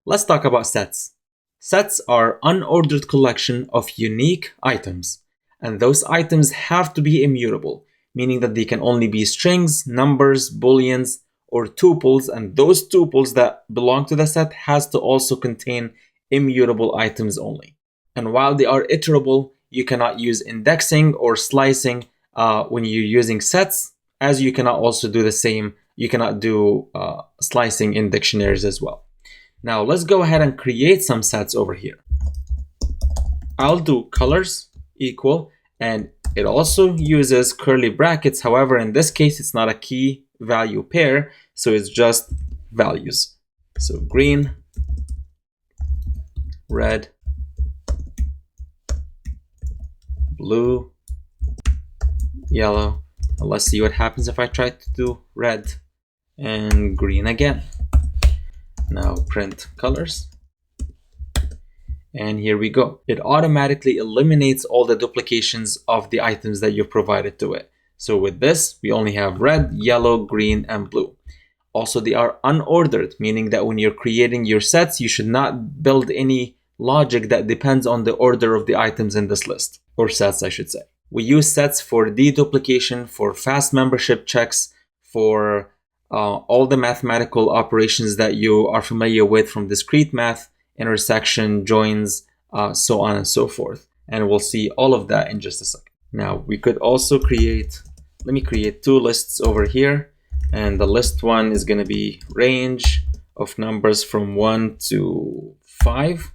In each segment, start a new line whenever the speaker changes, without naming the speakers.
Let's talk about sets. Sets are unordered collection of unique items, and those items have to be immutable, meaning that they can only be strings, numbers, booleans, or tuples, and those tuples that belong to the set has to also contain immutable items only. And while they are iterable, you cannot use indexing or slicing when you're using sets, as you cannot also do the same. You cannot do slicing in dictionaries as well. Now let's go ahead and create some sets over here. I'll do colors equal, and it also uses curly brackets. However, in this case, it's not a key value pair, so it's just values. So green, red, blue, yellow. And let's see what happens if I try to do red and green again. Now print colors. And here we go. It automatically eliminates all the duplications of the items that you provided to it. So with this, we only have red, yellow, green, and blue. Also, they are unordered, meaning that when you're creating your sets, you should not build any logic that depends on the order of the items in this list, or sets, I should say. We use sets for deduplication, for fast membership checks, for all the mathematical operations that you are familiar with from discrete math, intersection, joins, so on and so forth. And we'll see all of that in just a second. Now we could also let me create two lists over here. And the list one is going to be range of numbers from 1 to 5.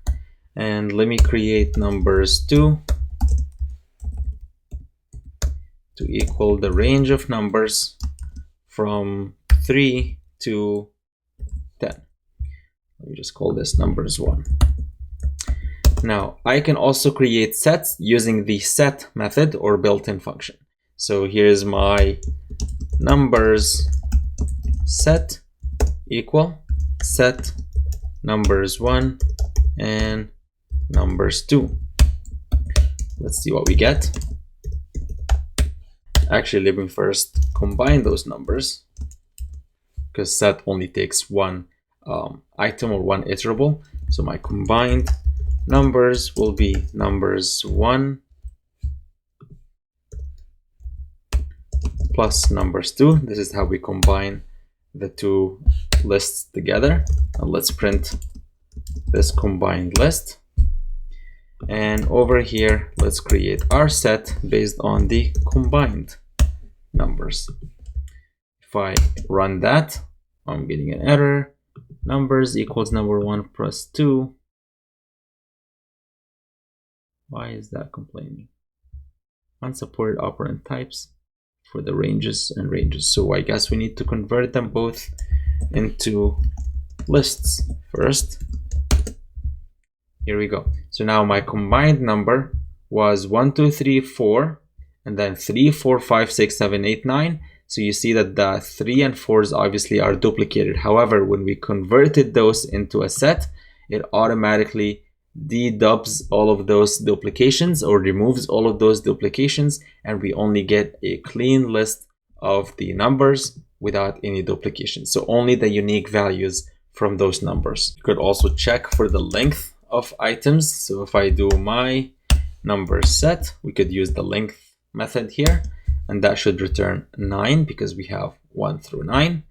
And let me create numbers 2 to equal the range of numbers from 3 to 10. Let me just call this numbers 1. Now, I can also create sets using the set method or built-in function. So here's my numbers set equal set numbers 1 and numbers 2. Let's see what we get. Actually, let me first combine those numbers, because set only takes one item or one iterable. So my combined numbers will be numbers 1 plus numbers 2. This is how we combine the two lists together. And let's print this combined list. And over here, let's create our set based on the combined numbers. If I run that, I'm getting an error. Numbers equals number 1 plus 2. Why is that complaining? Unsupported operand types for the ranges and ranges. So I guess we need to convert them both into lists first. Here we go. So now my combined number was 1, 2, 3, 4, and then 3, 4, 5, 6, 7, 8, 9. So you see that the 3 and 4s obviously are duplicated. However, when we converted those into a set, it automatically dedubs all of those duplications or removes all of those duplications, and we only get a clean list of the numbers without any duplications. So only the unique values from those numbers. You could also check for the length of items. So if I do my number set, we could use the length method here, and that should return 9 because we have 1 through 9.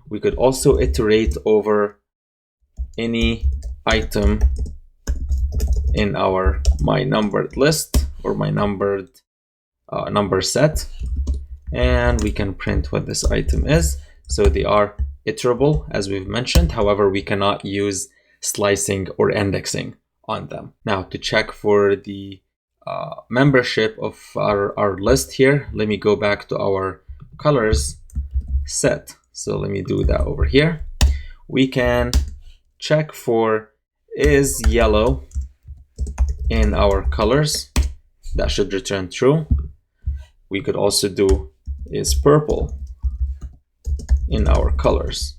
We could also iterate over any item in our my numbered list or my numbered number set, and we can print what this item is. So they are iterable, as we've mentioned. However, we cannot use slicing or indexing on them. Now, to check for the membership of our list here, let me go back to our colors set. So let me do that over here. We can check for is yellow in our colors. That should return true. We could also do is purple in our colors,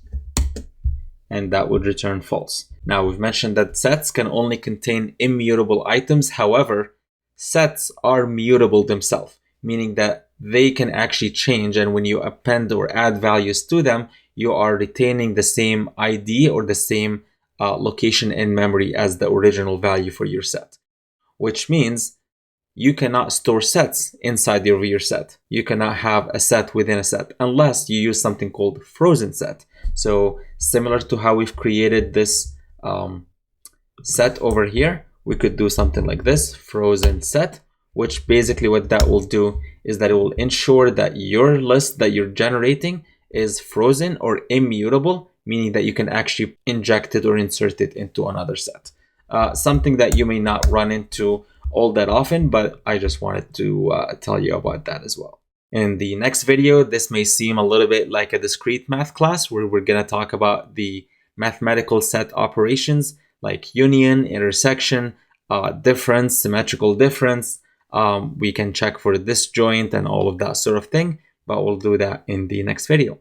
and that would return false. Now, we've mentioned that sets can only contain immutable items. However, sets are mutable themselves, meaning that they can actually change, and when you append or add values to them, you are retaining the same ID or the same location in memory as the original value for your set, which means you cannot store sets inside your set. You cannot have a set within a set unless you use something called frozen set. So similar to how we've created this set over here, we could do something like this, frozen set, which basically what that will do is that it will ensure that your list that you're generating is frozen or immutable, meaning that you can actually inject it or insert it into another set. Something that you may not run into all that often, but I just wanted to tell you about that as well. In the next video, this may seem a little bit like a discrete math class where we're going to talk about the mathematical set operations like union, intersection, difference, symmetrical difference. We can check for disjoint and all of that sort of thing, but we'll do that in the next video.